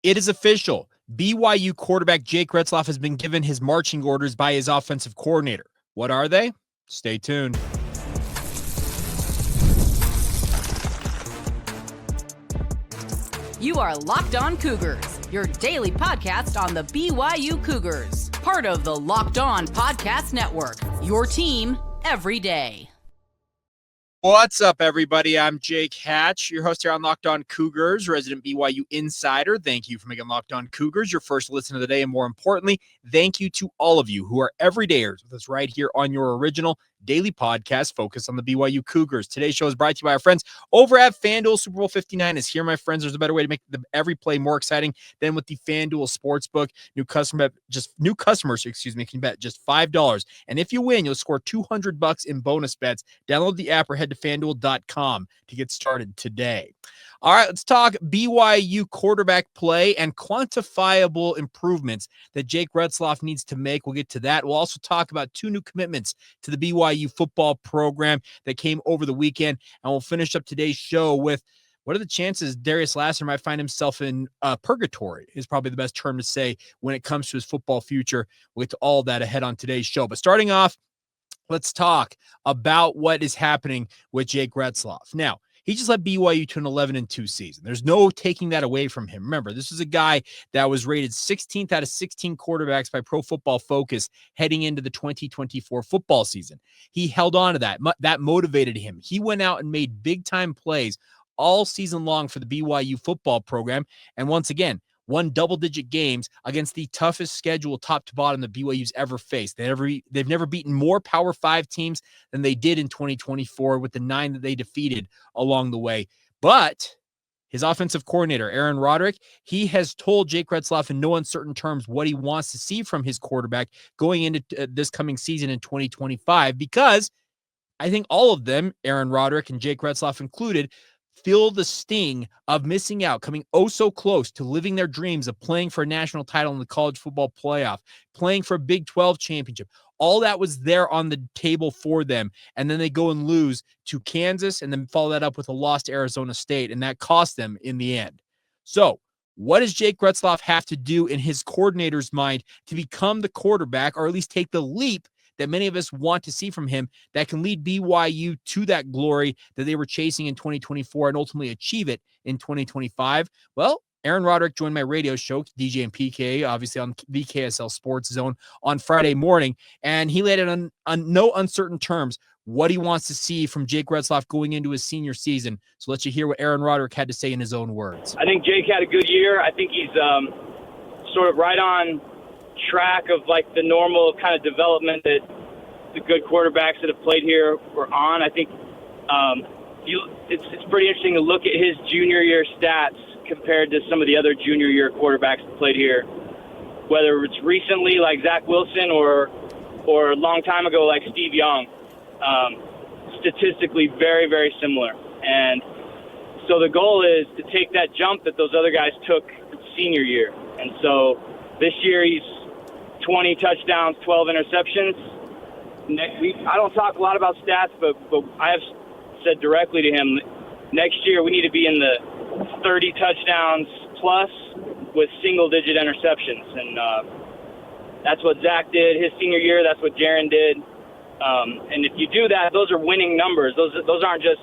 It is official. BYU quarterback Jake Retzlaff has been given his marching orders by his offensive coordinator. What are they? Stay tuned. You are Locked On Cougars, your daily podcast on the BYU Cougars. Part of the Locked On Podcast Network, your team every day. What's up, everybody? I'm Jake Hatch, your host here on Locked On Cougars, resident BYU insider. Thank you for making Locked On Cougars your first listen of the day, and more importantly, thank you to all of you who are everydayers with us right here on your original daily podcast focused on the BYU Cougars. Today's show is brought to you by our friends over at FanDuel. Super Bowl 59 is here, my friends. There's a better way to make every play more exciting than with the FanDuel Sportsbook. New customers, can bet just $5. And if you win, you'll score $200 in bonus bets. Download the app or head to FanDuel.com to get started today. All right, let's talk BYU quarterback play and quantifiable improvements that Jake Retzlaff needs to make. We'll get to that. We'll also talk about two new commitments to the BYU football program that came over the weekend. And we'll finish up today's show with what are the chances Darius Lassiter might find himself in purgatory is probably the best term to say when it comes to his football future. We'll get to all that ahead on today's show. But starting off, let's talk about what is happening with Jake Retzlaff. Now, he just led BYU to an 11-2 season. There's no taking that away from him. Remember, this is a guy that was rated 16th out of 16 quarterbacks by Pro Football Focus heading into the 2024 football season. He held on to that. That motivated him. He went out and made big-time plays all season long for the BYU football program. And once again, won double-digit games against the toughest schedule top to bottom that BYU's ever faced. They've never beaten more Power 5 teams than they did in 2024 with the 9 that they defeated along the way. But his offensive coordinator, Aaron Roderick, he has told Jake Retzlaff in no uncertain terms what he wants to see from his quarterback going into this coming season in 2025, because I think all of them, Aaron Roderick and Jake Retzlaff included, feel the sting of missing out, coming oh so close to living their dreams of playing for a national title in the college football playoff, playing for a Big 12 championship. All that was there on the table for them. And then they go and lose to Kansas and then follow that up with a loss to Arizona State. And that cost them in the end. So what does Jake Retzlaff have to do in his coordinator's mind to become the quarterback, or at least take the leap that many of us want to see from him that can lead BYU to that glory that they were chasing in 2024 and ultimately achieve it in 2025? Well, Aaron Roderick joined my radio show, DJ and PK, obviously on the KSL Sports Zone on Friday morning, and he laid it on no uncertain terms what he wants to see from Jake Retzlaff going into his senior season. So let's you hear what Aaron Roderick had to say in his own words. I think Jake had a good year. I think he's sort of right on track of like the normal kind of development that the good quarterbacks that have played here were on. I think it's pretty interesting to look at his junior year stats compared to some of the other junior year quarterbacks that played here, whether it's recently like Zach Wilson or a long time ago like Steve Young. Statistically very, very similar. And so the goal is to take that jump that those other guys took senior year. And so this year he's 20 touchdowns, 12 interceptions. I don't talk a lot about stats, but I have said directly to him, next year we need to be in the 30 touchdowns plus with single-digit interceptions. And that's what Zach did his senior year. That's what Jaren did. And if you do that, those are winning numbers. Those aren't just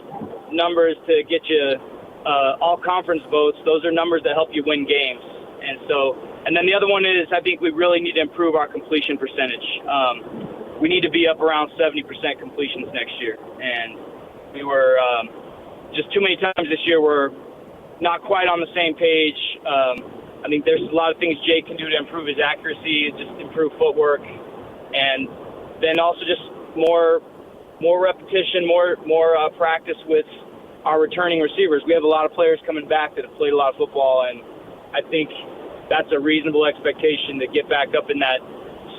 numbers to get you all-conference votes. Those are numbers that help you win games. And then the other one is I think we really need to improve our completion percentage. We need to be up around 70% completions next year. And we were just too many times this year we're not quite on the same page. I think there's a lot of things Jake can do to improve his accuracy, just improve footwork, and then also just more repetition, more practice with our returning receivers. We have a lot of players coming back that have played a lot of football, and I think that's a reasonable expectation to get back up in that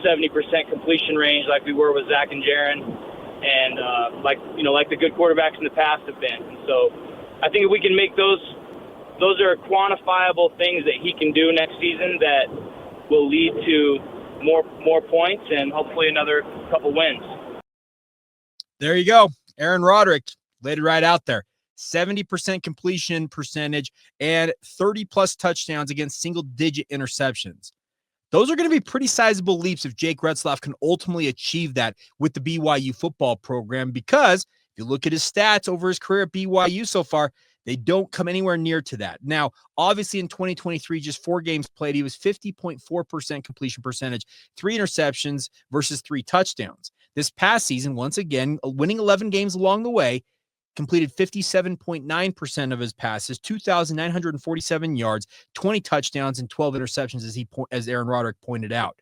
70% completion range like we were with Zach and Jaren, and like the good quarterbacks in the past have been. And so I think if we can make those are quantifiable things that he can do next season that will lead to more points and hopefully another couple wins. There you go. Aaron Roderick laid it right out there. 70% completion percentage, and 30-plus touchdowns against single-digit interceptions. Those are going to be pretty sizable leaps if Jake Retzlaff can ultimately achieve that with the BYU football program, because if you look at his stats over his career at BYU so far, they don't come anywhere near to that. Now, obviously in 2023, just 4 games played, he was 50.4% completion percentage, 3 interceptions versus 3 touchdowns. This past season, once again, winning 11 games along the way, completed 57.9% of his passes, 2,947 yards, 20 touchdowns, and 12 interceptions, as Aaron Roderick pointed out.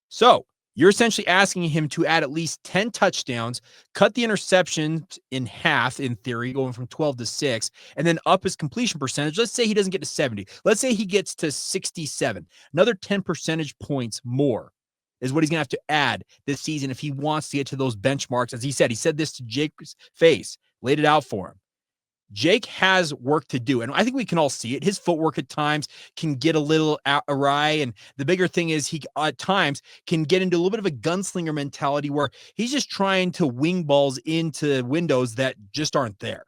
So you're essentially asking him to add at least 10 touchdowns, cut the interceptions in half, in theory, going from 12 to 6, and then up his completion percentage. Let's say he doesn't get to 70. Let's say he gets to 67. Another 10 percentage points more is what he's going to have to add this season if he wants to get to those benchmarks. As he said this to Jake's face, laid it out for him. Jake has work to do, and I think we can all see it. His footwork at times can get a little awry, and the bigger thing is he at times can get into a little bit of a gunslinger mentality where he's just trying to wing balls into windows that just aren't there.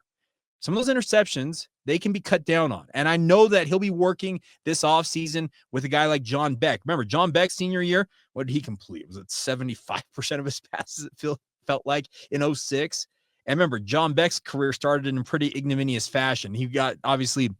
Some of those interceptions, they can be cut down on, and I know that he'll be working this offseason with a guy like John Beck. Remember, John Beck's senior year, what did he complete? Was it 75% of his passes, it felt like, in 06? And remember, John Beck's career started in a pretty ignominious fashion. He got obviously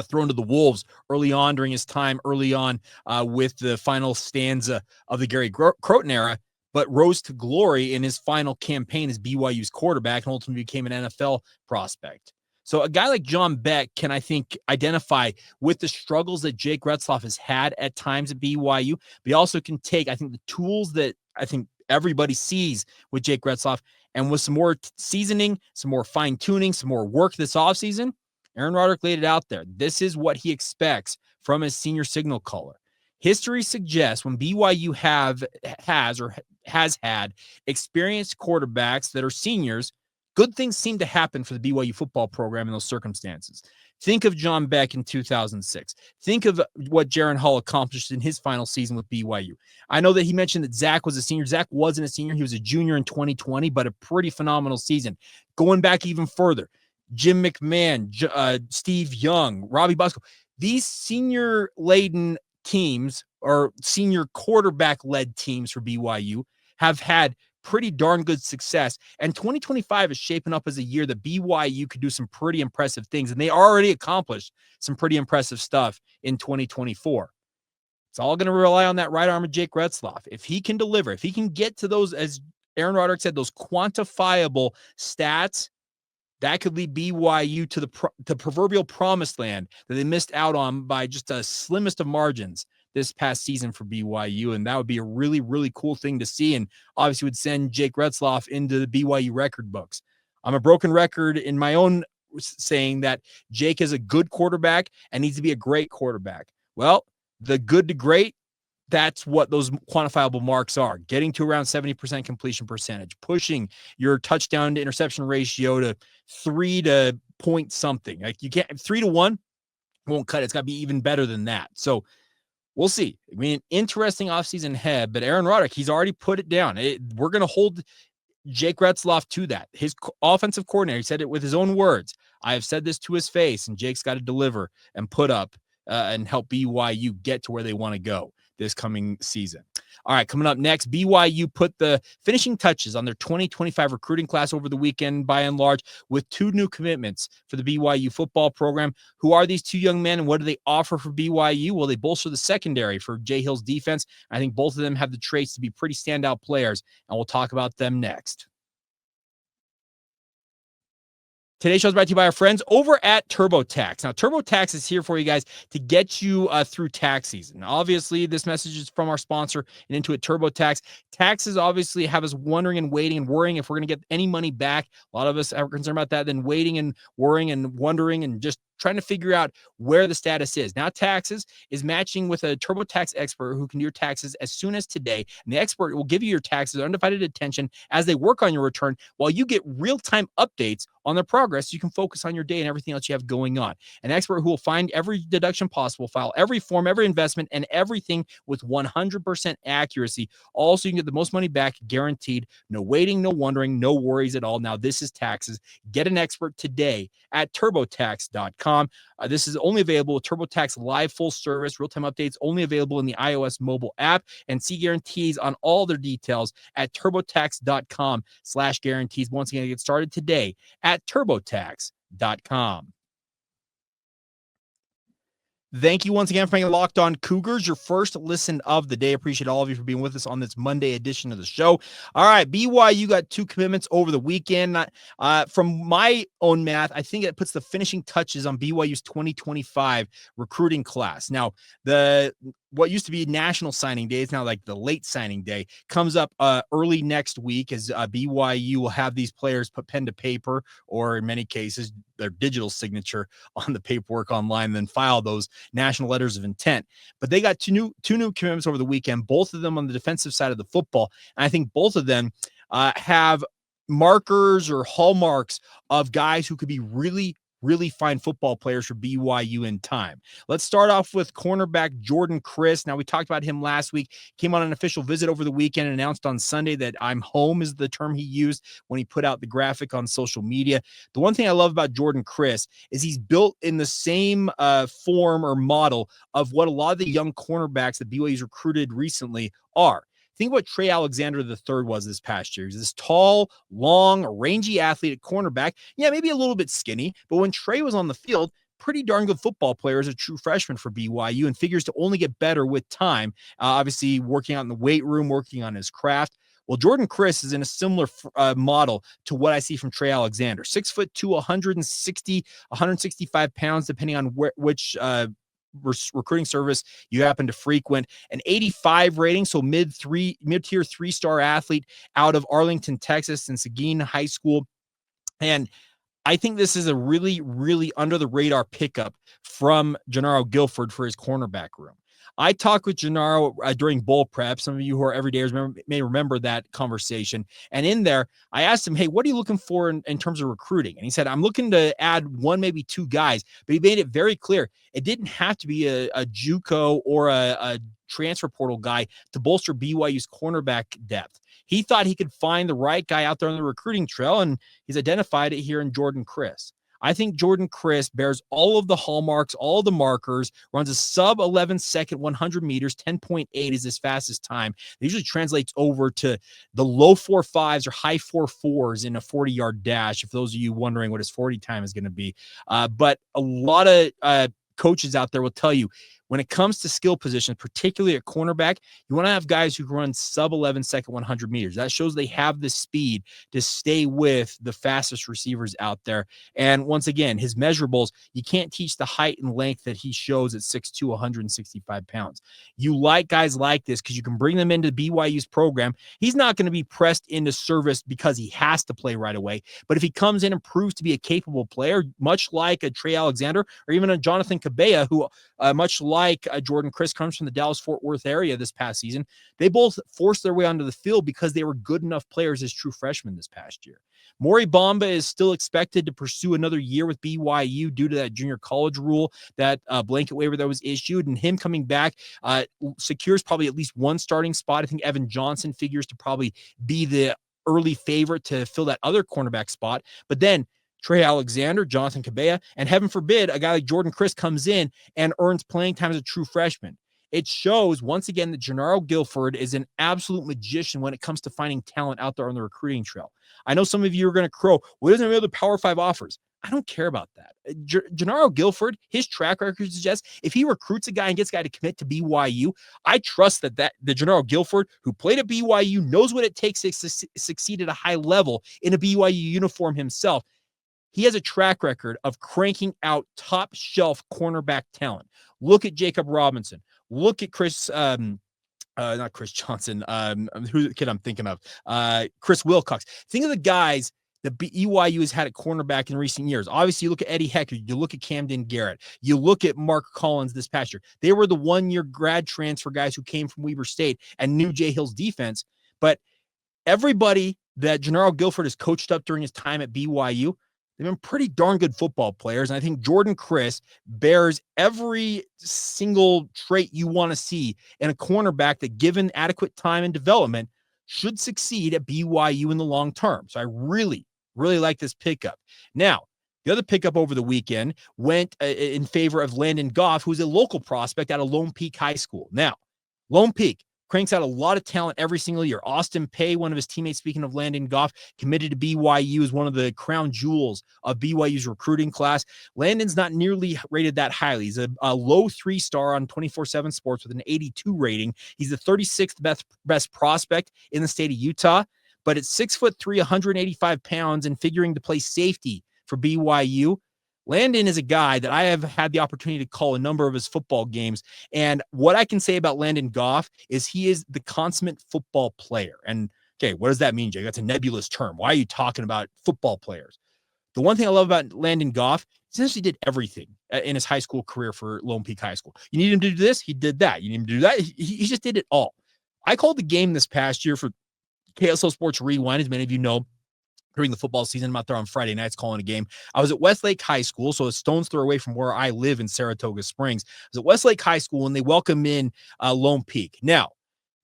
thrown to the wolves early on during his time with the final stanza of the Gary Croton era, but rose to glory in his final campaign as BYU's quarterback and ultimately became an NFL prospect. So a guy like John Beck can, I think, identify with the struggles that Jake Retzlaff has had at times at BYU, but he also can take, I think, the tools that I think everybody sees with Jake Retzlaff, and with some more seasoning, some more fine-tuning, some more work this offseason, Aaron Roderick laid it out there. This is what he expects from his senior signal caller. History suggests when BYU has had experienced quarterbacks that are seniors, good things seem to happen for the BYU football program in those circumstances. Think of John Beck in 2006. Think of what Jaron Hall accomplished in his final season with BYU. I know that he mentioned that Zach was a senior. Zach wasn't a senior. He was a junior in 2020, but a pretty phenomenal season. Going back even further, Jim McMahon, Steve Young, Robbie Bosco, these senior-laden teams or senior quarterback-led teams for BYU have had pretty darn good success. And 2025 is shaping up as a year that BYU could do some pretty impressive things. And they already accomplished some pretty impressive stuff in 2024. It's all going to rely on that right arm of Jake Retzlaff. If he can deliver, if he can get to those, as Aaron Roderick said, those quantifiable stats, that could lead BYU to the proverbial promised land that they missed out on by just the slimmest of margins this past season for BYU. And that would be a really, really cool thing to see. And obviously would send Jake Retzlaff into the BYU record books. I'm a broken record in my own saying that Jake is a good quarterback and needs to be a great quarterback. Well, the good to great, that's what those quantifiable marks are. Getting to around 70% completion percentage, pushing your touchdown to interception ratio to 3 to point something. Like you can't, 3 to 1 won't cut it. It's got to be even better than that. So we'll see. I mean, interesting offseason ahead, but Aaron Roderick, he's already put it down. We're going to hold Jake Retzlaff to that. His offensive coordinator, he said it with his own words. I have said this to his face, and Jake's got to deliver and put up and help BYU get to where they want to go this coming season. All right, coming up next, BYU put the finishing touches on their 2025 recruiting class over the weekend, by and large, with 2 new commitments for the BYU football program. Who are these 2 young men, and what do they offer for BYU? Well, they bolster the secondary for Jay Hill's defense. I think both of them have the traits to be pretty standout players, and we'll talk about them next. Today's show is brought to you by our friends over at TurboTax. Now, TurboTax is here for you guys to get you through tax season. Obviously, this message is from our sponsor and Intuit TurboTax. Taxes obviously have us wondering and waiting and worrying if we're going to get any money back. A lot of us are concerned about that, then waiting and worrying and wondering and just trying to figure out where the status is. Now Taxes is matching with a TurboTax expert who can do your taxes as soon as today. And the expert will give you your taxes undivided attention as they work on your return while you get real-time updates on their progress. So you can focus on your day and everything else you have going on. An expert who will find every deduction possible, file every form, every investment, and everything with 100% accuracy. Also, you can get the most money back guaranteed. No waiting, no wondering, no worries at all. Now, this is Taxes. Get an expert today at turbotax.com. This is only available with TurboTax Live full service, real-time updates only available in the iOS mobile app, and see guarantees on all their details at turbotax.com/guarantees. Once again, get started today at turbotax.com. Thank you once again for making Locked On Cougars your first listen of the day. Appreciate all of you for being with us on this Monday edition of the show. All right, BYU got 2 commitments over the weekend. From my own math, I think it puts the finishing touches on BYU's 2025 recruiting class. Now, what used to be National Signing Day is now like the late signing day, comes up early next week as BYU will have these players put pen to paper, or in many cases, their digital signature on the paperwork online, then file those national letters of intent. But they got two new commitments over the weekend, both of them on the defensive side of the football. And I think both of them have markers or hallmarks of guys who could be really fine football players for BYU in time. Let's start off with cornerback Jordyn Criss. Now, we talked about him last week, came on an official visit over the weekend and announced on Sunday that I'm home is the term he used when he put out the graphic on social media. The one thing I love about Jordyn Criss is he's built in the same form or model of what a lot of the young cornerbacks that BYU's recruited recently are. Think what Trey Alexander III was this past year. He's this tall, long, rangy athlete at cornerback. Yeah, maybe a little bit skinny, but when Trey was on the field, pretty darn good football player as a true freshman for BYU and figures to only get better with time. Obviously, working out in the weight room, working on his craft. Well, Jordyn Criss is in a similar model to what I see from Trey Alexander. 6'2", 165 pounds, depending on which recruiting service you happen to frequent. An 85 rating, so mid-tier 3-star athlete out of Arlington, Texas, and Seguin High School. And I think this is a really under the radar pickup from Gennaro Guilford for his cornerback room. I talked with Gennaro during bowl prep. Some of you who are everydayers may remember that conversation. And in there, I asked him, hey, what are you looking for in terms of recruiting? And he said, I'm looking to add 1, maybe 2 guys. But he made it very clear it didn't have to be a JUCO or a transfer portal guy to bolster BYU's cornerback depth. He thought he could find the right guy out there on the recruiting trail, and he's identified it here in Jordyn Criss. I think Jordyn Criss bears all of the hallmarks, all of the markers, runs a sub-11 second 100 meters, 10.8 is his fastest time. It usually translates over to the low 4.5s or high 4.4s in a 40-yard dash, if those of you wondering what his 40 time is going to be. But a lot of coaches out there will tell you, when it comes to skill positions, particularly at cornerback, you want to have guys who run sub-11 second 100 meters. That shows they have the speed to stay with the fastest receivers out there. And once again, his measurables, you can't teach the height and length that he shows at 6'2", 165 pounds. You like guys like this because you can bring them into BYU's program. He's not going to be pressed into service because he has to play right away. But if he comes in and proves to be a capable player, much like a Trey Alexander or even a Jonathan Cabella, who much like Jordyn Criss comes from the Dallas-Fort Worth area this past season, they both forced their way onto the field because they were good enough players as true freshmen this past year. Maury Bamba is still expected to pursue another year with BYU due to that junior college rule, that blanket waiver that was issued, and him coming back secures probably at least 1 starting spot. I think Evan Johnson figures to probably be the early favorite to fill that other cornerback spot. But then Trey Alexander, Jonathan Cabella, and heaven forbid, a guy like Jordyn Criss comes in and earns playing time as a true freshman. It shows, once again, that Gennaro Guilford is an absolute magician when it comes to finding talent out there on the recruiting trail. I know some of you are going to crow, well, he doesn't have other Power 5 offers. I don't care about that. Gennaro Guilford, his track record suggests if he recruits a guy and gets a guy to commit to BYU, I trust that the Gennaro Guilford, who played at BYU, knows what it takes to succeed at a high level in a BYU uniform himself. He has a track record of cranking out top shelf cornerback talent. Look at Jacob Robinson. Look at Criss, not Chris Johnson. Who the kid I'm thinking of? Chris Wilcox. Think of the guys that BYU has had at cornerback in recent years. Obviously, you look at Eddie Hecker, you look at Camden Garrett, you look at Mark Collins this past year. They were the one-year grad transfer guys who came from Weber State and knew Jay Hill's defense. But everybody that Gennaro Guilford has coached up during his time at BYU, they've been pretty darn good football players. And I think Jordyn Criss bears every single trait you want to see in a cornerback that, given adequate time and development, should succeed at BYU in the long term. So I really like this pickup. Now, the other pickup over the weekend went in favor of Landan Goff, who's a local prospect out of Lone Peak High School. Now, Lone Peak cranks out a lot of talent every single year. Austin Pay, one of his teammates, speaking of Landan Goff, committed to BYU as one of the crown jewels of BYU's recruiting class. Landan's not nearly rated that highly. He's a low 3-star on 24/7 Sports with an 82 rating. He's the 36th best prospect in the state of Utah, but at 6'3", 185 pounds and figuring to play safety for BYU, Landan is a guy that I have had the opportunity to call a number of his football games. And what I can say about Landan Goff is he is the consummate football player. And okay, what does that mean, Jay? That's a nebulous term. Why are you talking about football players? The one thing I love about Landan Goff, he essentially did everything in his high school career for Lone Peak High School. You need him to do this, he did that. You need him to do that, he just did it all. I called the game this past year for KSL Sports Rewind, as many of you know. During the football season, I'm out there on Friday nights calling a game. I was at Westlake High School, so a stone's throw away from where I live in Saratoga Springs. I was at Westlake High School, and they welcome in Lone Peak. Now,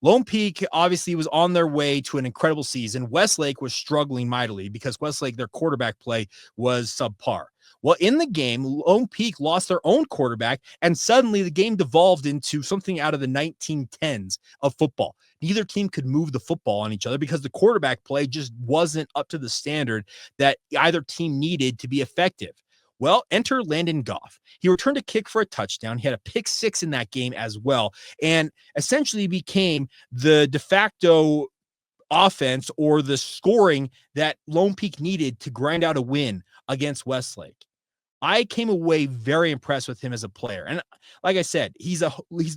Lone Peak obviously was on their way to an incredible season. Westlake was struggling mightily because Westlake, their quarterback play was subpar. Well, in the game, Lone Peak lost their own quarterback, and suddenly the game devolved into something out of the 1910s of football. Neither team could move the football on each other because the quarterback play just wasn't up to the standard that either team needed to be effective. Well, enter Landan Goff. He returned a kick for a touchdown. He had a pick 6 in that game as well, and essentially became the de facto offense or the scoring that Lone Peak needed to grind out a win against Westlake. I came away very impressed with him as a player. And like I said, he's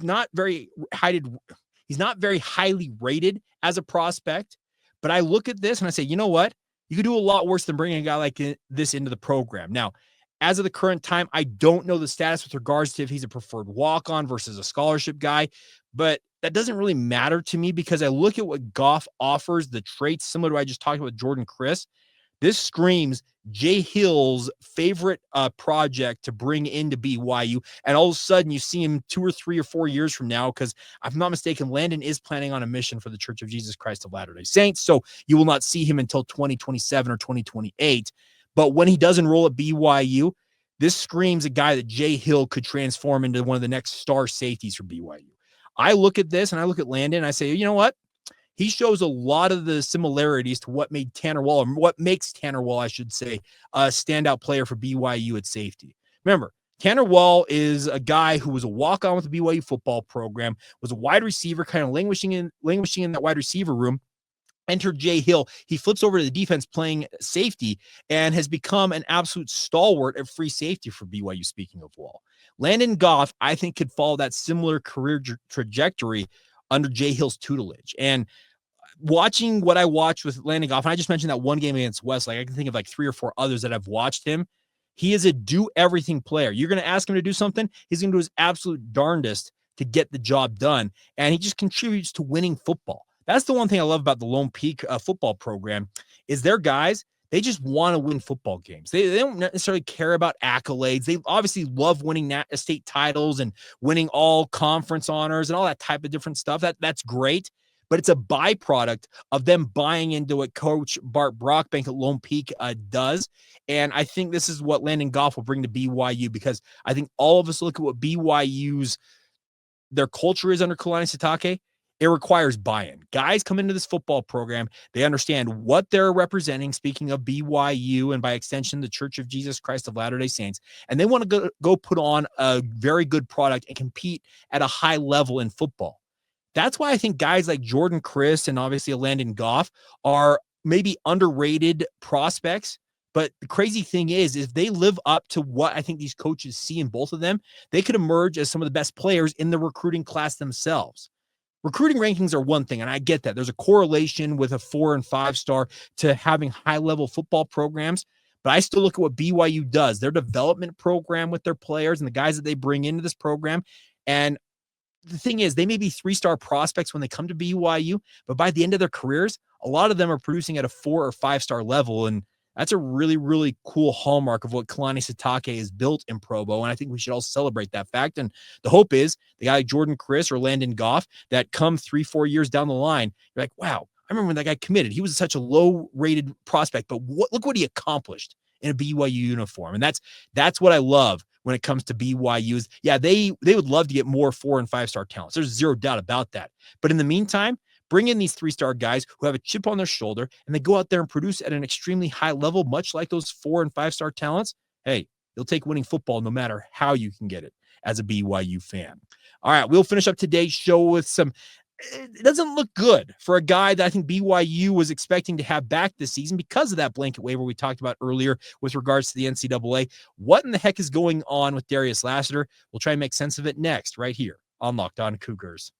not very highly rated as a prospect, but I look at this and I say, you know what? You could do a lot worse than bringing a guy like this into the program. Now, as of the current time, I don't know the status with regards to if he's a preferred walk-on versus a scholarship guy, but that doesn't really matter to me because I look at what Goff offers, the traits similar to what I just talked about with Jordyn Criss. This screams Jay Hill's favorite project to bring into BYU. And all of a sudden you see him 2 or 3 or 4 years from now, because if I'm not mistaken, Landan is planning on a mission for the Church of Jesus Christ of Latter-day Saints. So you will not see him until 2027 or 2028. But when he does enroll at BYU, this screams a guy that Jay Hill could transform into one of the next star safeties for BYU. I look at this and I look at Landan and I say, you know what? He shows a lot of the similarities to what made Tanner Wall, or what makes Tanner Wall, I should say, a standout player for BYU at safety. Remember, Tanner Wall is a guy who was a walk-on with the BYU football program, was a wide receiver, kind of languishing in that wide receiver room. Enter Jay Hill. He flips over to the defense playing safety and has become an absolute stalwart at free safety for BYU, speaking of Wall. Landan Goff, I think, could follow that similar career trajectory under Jay Hill's tutelage. And watching what I watched with Landan Goff, and I just mentioned that one game against Westlake, I can think of like 3 or 4 others that I've watched him. He is a do-everything player. You're going to ask him to do something, he's going to do his absolute darndest to get the job done, and he just contributes to winning football. That's the one thing I love about the Lone Peak football program is their guys, they just want to win football games. They don't necessarily care about accolades. They obviously love winning state titles and winning all conference honors and all that type of different stuff. That's great. But it's a byproduct of them buying into what Coach Bart Brockbank at Lone Peak does. And I think this is what Landan Goff will bring to BYU, because I think all of us look at what their culture is under Kalani Sitake. It requires buy-in. Guys come into this football program, they understand what they're representing, speaking of BYU and by extension, the Church of Jesus Christ of Latter-day Saints, and they want to go put on a very good product and compete at a high level in football. That's why I think guys like Jordyn Criss and obviously Landan Goff are maybe underrated prospects. But the crazy thing is, if they live up to what I think these coaches see in both of them, they could emerge as some of the best players in the recruiting class themselves. recruiting rankings are one thing, and I get that. There's a correlation with a 4 and 5 star to having high-level football programs, but I still look at what BYU does, their development program with their players and the guys that they bring into this program. And the thing is, they may be 3-star prospects when they come to BYU, but by the end of their careers, a lot of them are producing at a 4 or 5-star level. And that's a really, really cool hallmark of what Kalani Sitake has built in Provo. And I think we should all celebrate that fact. And the hope is the guy like Jordyn, Criss, or Landan Goff that come 3-4 years down the line, you're like, wow, I remember when that guy committed. He was such a low-rated prospect, but look what he accomplished in a BYU uniform. And that's what I love when it comes to BYU's. Yeah, they would love to get more 4 and 5-star talents. There's zero doubt about that. But in the meantime, bring in these 3-star guys who have a chip on their shoulder, and they go out there and produce at an extremely high level, much like those 4 and 5-star talents. Hey, you'll take winning football no matter how you can get it as a BYU fan. All right, we'll finish up today's show with some. It doesn't look good for a guy that I think BYU was expecting to have back this season because of that blanket waiver we talked about earlier with regards to the NCAA. What in the heck is going on with Darius Lassiter? We'll try and make sense of it next, right here on Locked On Cougars.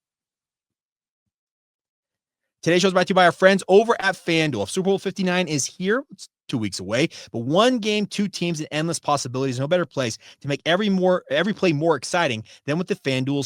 Today's show is brought to you by our friends over at FanDuel. Super Bowl 59 is here. It's 2 weeks away, but one game, 2 teams, and endless possibilities. No better place to make every play more exciting than with the FanDuel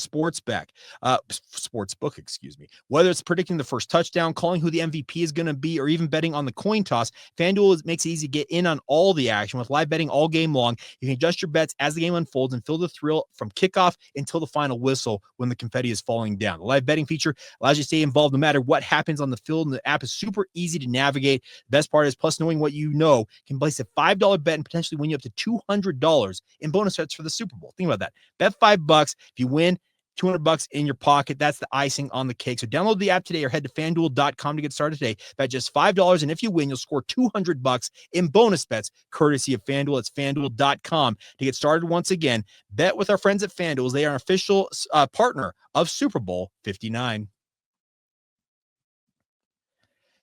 Sportsbook, excuse me. Whether it's predicting the first touchdown, calling who the MVP is going to be, or even betting on the coin toss, FanDuel makes it easy to get in on all the action. With live betting all game long, you can adjust your bets as the game unfolds and feel the thrill from kickoff until the final whistle when the confetti is falling down. The live betting feature allows you to stay involved no matter what happens on the field, and the app is super easy to navigate. The best part is, plus knowing what you know, can place a $5 bet and potentially win you up to $200 in bonus bets for the Super Bowl. Think about that. Bet $5. If you win, $200 in your pocket. That's the icing on the cake. So download the app today or head to FanDuel.com to get started today. Bet just $5, and if you win, you'll score $200 in bonus bets, courtesy of FanDuel. It's FanDuel.com to get started. Once again, bet with our friends at FanDuel. They are an official partner of Super Bowl 59.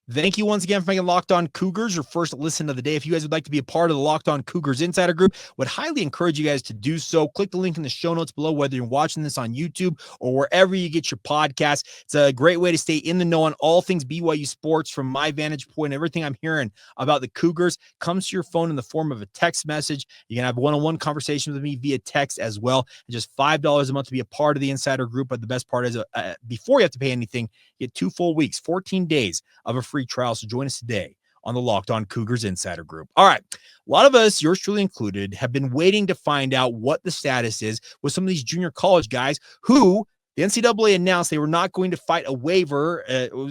Thank you once again for making Locked On Cougars your first listen of the day. If you guys would like to be a part of the Locked On Cougars Insider Group, would highly encourage you guys to do so. Click the link in the show notes below, whether you're watching this on YouTube or wherever you get your podcasts. It's a great way to stay in the know on all things BYU sports from my vantage point. Everything I'm hearing about the Cougars comes to your phone in the form of a text message. You can have one-on-one conversations with me via text as well. It's just $5 a month to be a part of the Insider Group. But the best part is before you have to pay anything, you get 2 full weeks, 14 days of a free trial. So join us today on the Locked On Cougars Insider Group. All right. A lot of us, yours truly included, have been waiting to find out what the status is with some of these junior college guys who the NCAA announced they were not going to fight a waiver.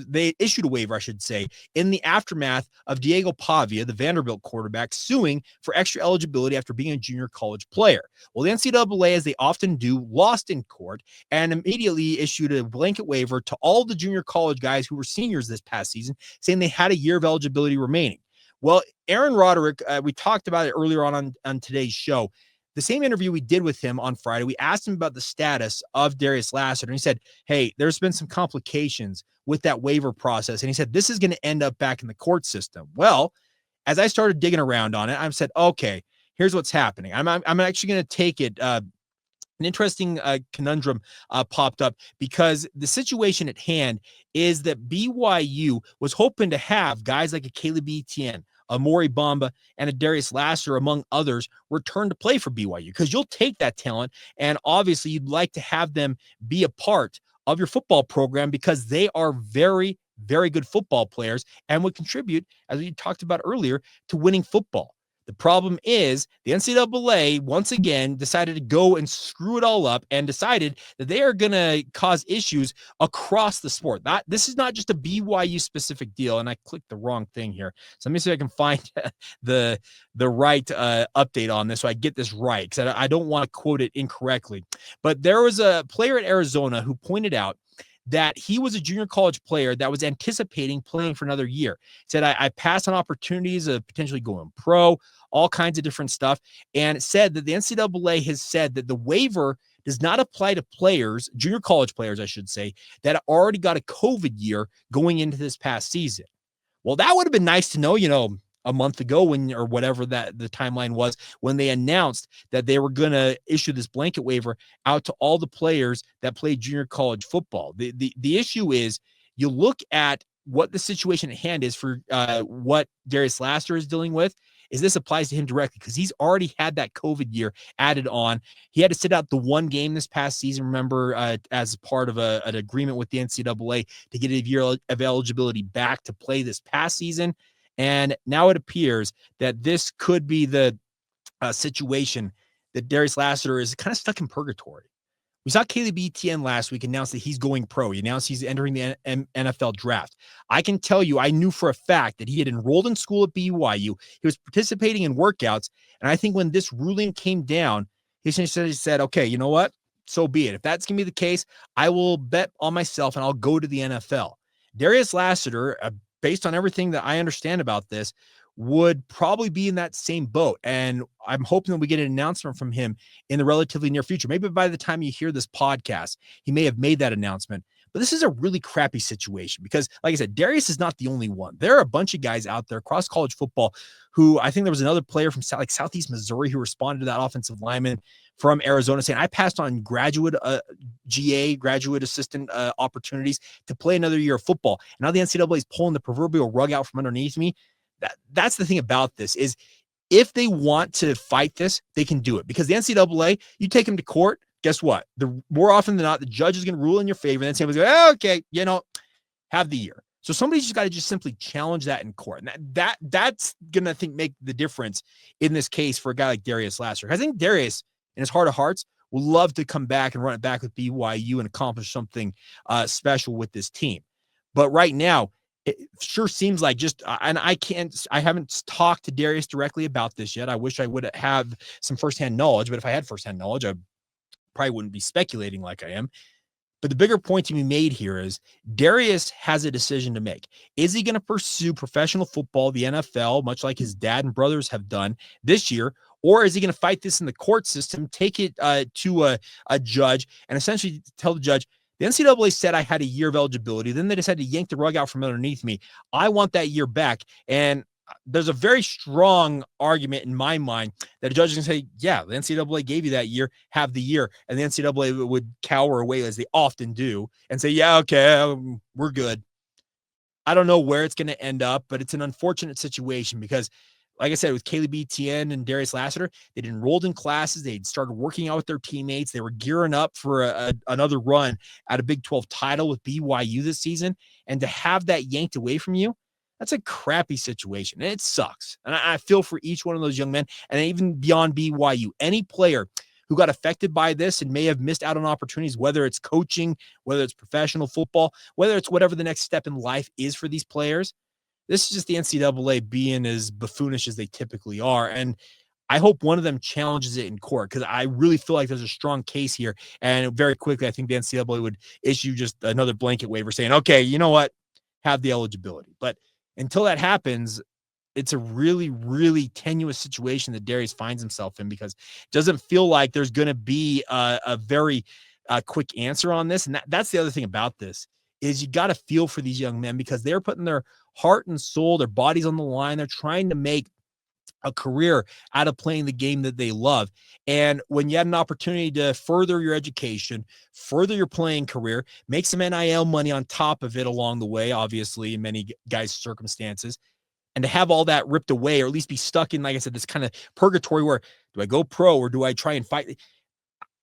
They issued a waiver, I should say, in the aftermath of Diego Pavia, the Vanderbilt quarterback, suing for extra eligibility after being a junior college player. Well, the NCAA, as they often do, lost in court and immediately issued a blanket waiver to all the junior college guys who were seniors this past season, saying they had a year of eligibility remaining. Well, Aaron Roderick, we talked about it earlier on today's show. The same interview we did with him on Friday, we asked him about the status of Darius Lassiter, and he said, hey, there's been some complications with that waiver process. And he said, this is going to end up back in the court system. Well, as I started digging around on it, I said, okay, here's what's happening. I'm actually going to take it. An interesting conundrum popped up because the situation at hand is that BYU was hoping to have guys like a Caleb Etienne, a Maury Bamba, and a Darius Lassiter, among others, return to play for BYU because you'll take that talent, and obviously you'd like to have them be a part of your football program because they are very, very good football players and would contribute, as we talked about earlier, to winning football. The problem is the NCAA, once again, decided to go and screw it all up and decided that they are going to cause issues across the sport. This is not just a BYU-specific deal, and I clicked the wrong thing here. So let me see if I can find the right update on this so I get this right, because I don't want to quote it incorrectly. But there was a player at Arizona who pointed out that he was a junior college player that was anticipating playing for another year. He said, I passed on opportunities of potentially going pro, all kinds of different stuff, and said that the NCAA has said that the waiver does not apply to players, junior college players, I should say, that already got a COVID year going into this past season. Well, that would have been nice to know, a month ago or whatever that the timeline was, when they announced that they were going to issue this blanket waiver out to all the players that play junior college football. The issue is, you look at what the situation at hand is for what Darius Lassiter is dealing with, is this applies to him directly, because he's already had that COVID year added on. He had to sit out the one game this past season, remember, as part of an agreement with the NCAA to get a year of eligibility back to play this past season. And now it appears that this could be the situation that Darius Lassiter is kind of stuck in purgatory. We saw Caleb Etienne last week announce that he's going pro. He announced he's entering the NFL draft. I can tell you, I knew for a fact that he had enrolled in school at BYU. He was participating in workouts. And I think when this ruling came down, he essentially said, okay, you know what? So be it. If that's going to be the case, I will bet on myself and I'll go to the NFL. Darius Lassiter, based on everything that I understand about this, would probably be in that same boat. And I'm hoping that we get an announcement from him in the relatively near future. Maybe by the time you hear this podcast, he may have made that announcement. But this is a really crappy situation because, like I said, Darius is not the only one. There are a bunch of guys out there across college football who, I think there was another player from Southeast Missouri who responded to that offensive lineman from Arizona saying, I passed on graduate assistant opportunities to play another year of football. And now the NCAA is pulling the proverbial rug out from underneath me. That's the thing about this is, if they want to fight this, they can do it, because the NCAA, you take them to court, guess what? The more often than not, the judge is going to rule in your favor. And then somebody's going, oh, okay, have the year. So somebody's just got to just simply challenge that in court. And that's going to, I think, make the difference in this case for a guy like Darius Lassiter. I think Darius, in his heart of hearts, will love to come back and run it back with BYU and accomplish something special with this team. But right now, it sure seems like and I haven't talked to Darius directly about this yet. I wish I would have some firsthand knowledge, but if I had firsthand knowledge, I probably wouldn't be speculating like I am. But the bigger point to be made here is Darius has a decision to make. Is he going to pursue professional football, the NFL, much like his dad and brothers have done this year? Or is he going to fight this in the court system, take it to a judge, and essentially tell the judge, the NCAA said I had a year of eligibility. Then they decided to yank the rug out from underneath me. I want that year back. And there's a very strong argument in my mind that a judge is going to say, yeah, the NCAA gave you that year, have the year. And the NCAA would cower away, as they often do, and say, yeah, okay, we're good. I don't know where it's going to end up, but it's an unfortunate situation because, like I said, with Caleb Etienne and Darius Lassiter, they'd enrolled in classes. They'd started working out with their teammates. They were gearing up for another run at a Big 12 title with BYU this season. And to have that yanked away from you, that's a crappy situation. And it sucks. And I feel for each one of those young men. And even beyond BYU, any player who got affected by this and may have missed out on opportunities, whether it's coaching, whether it's professional football, whether it's whatever the next step in life is for these players, this is just the NCAA being as buffoonish as they typically are. And I hope one of them challenges it in court, because I really feel like there's a strong case here. And very quickly, I think the NCAA would issue just another blanket waiver saying, okay, you know what? Have the eligibility. But until that happens, it's a really, really tenuous situation that Darius finds himself in, because it doesn't feel like there's going to be a very quick answer on this. And that's the other thing about this is you got to feel for these young men, because they're putting their heart and soul, their bodies on the line. They're trying to make a career out of playing the game that they love. And when you had an opportunity to further your education, further your playing career, make some NIL money on top of it along the way, obviously in many guys' circumstances, and to have all that ripped away, or at least be stuck in, like I said, this kind of purgatory where, do I go pro or do I try and fight?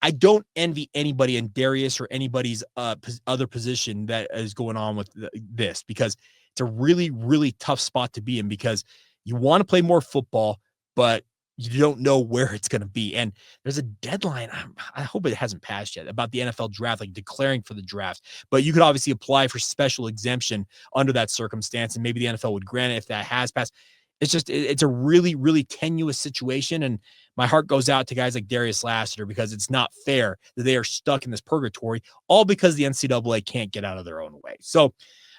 I don't envy anybody in Darius or anybody's other position that is going on with this, because it's a really, really tough spot to be in, because you want to play more football, but you don't know where it's going to be. And there's a deadline. I hope it hasn't passed yet about the NFL draft, like declaring for the draft. But you could obviously apply for special exemption under that circumstance, and maybe the NFL would grant it if that has passed. It's a really, really tenuous situation. And my heart goes out to guys like Darius Lassiter, because it's not fair that they are stuck in this purgatory, all because the NCAA can't get out of their own way. So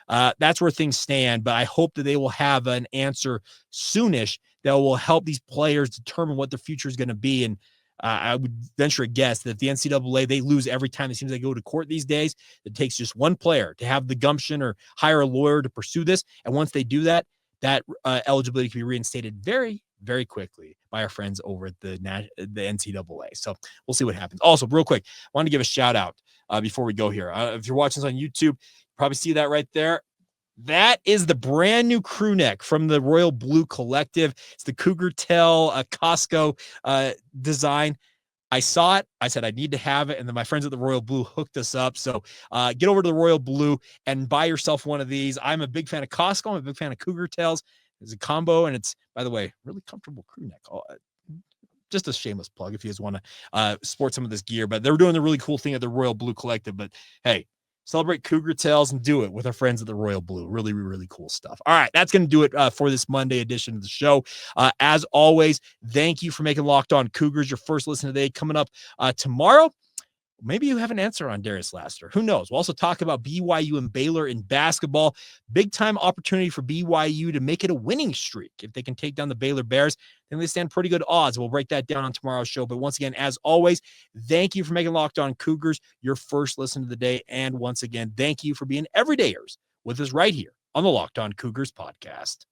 that's where things stand. But I hope that they will have an answer soonish that will help these players determine what their future is going to be. And I would venture a guess that if the NCAA, they lose every time it seems they go to court these days, it takes just one player to have the gumption or hire a lawyer to pursue this. And once they do that, that eligibility can be reinstated very, very quickly by our friends over at the NCAA. So we'll see what happens. Also, real quick, I want to give a shout out before we go here. If you're watching this on YouTube, you probably see that right there. That is the brand new crew neck from the Royal Blue Collective. It's the Cougar Tail Costco design. I saw it. I said I need to have it. And then my friends at the Royal Blue hooked us up. So get over to the Royal Blue and buy yourself one of these. I'm a big fan of Costco. I'm a big fan of Cougar Tails. It's a combo. And it's, by the way, really comfortable crew neck. Just a shameless plug if you guys want to sport some of this gear. But they're doing a really cool thing at the Royal Blue Collective. But hey, celebrate Cougar Tails and do it with our friends at the Royal Blue. Really, really cool stuff. All right, that's going to do it for this Monday edition of the show. As always, thank you for making Locked On Cougars your first listen today. Coming up tomorrow, maybe you have an answer on Darius Lassiter. Who knows? We'll also talk about BYU and Baylor in basketball. Big time opportunity for BYU to make it a winning streak. If they can take down the Baylor Bears, then they stand pretty good odds. We'll break that down on tomorrow's show. But once again, as always, thank you for making Locked On Cougars your first listen of the day. And once again, thank you for being everydayers with us right here on the Locked On Cougars podcast.